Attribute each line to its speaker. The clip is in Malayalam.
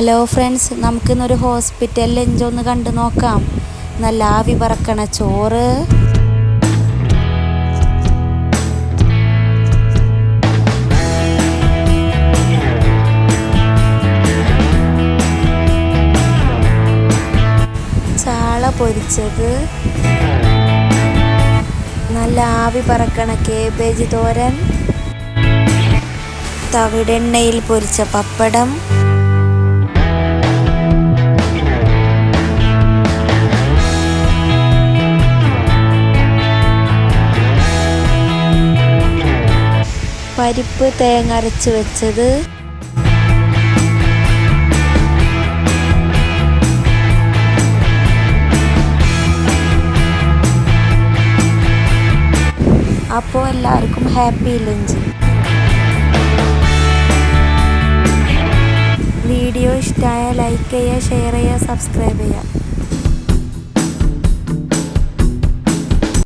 Speaker 1: ഹലോ ഫ്രണ്ട്സ്, നമുക്കിന്നൊരു ഹോസ്പിറ്റൽ ലഞ്ച് ഒന്ന് കണ്ടു നോക്കാം. നല്ല ആവി പറക്കണ ചോറ്, ചാള പൊരിച്ചത്, നല്ല ആവി പറക്കണ കേബേജ് തോരൻ, തവിടെണ്ണയിൽ പൊരിച്ച പപ്പടം, പരിപ്പ് തേങ്ങ അരച്ച് വെച്ചത്, അപ്പോൾ എല്ലാവർക്കും ഹാപ്പി ലഞ്ച്. വീഡിയോ ഇഷ്ടമായ ലൈക്ക് ചെയ്യുക, ഷെയർ ചെയ്യുക, സബ്സ്ക്രൈബ് ചെയ്യുക.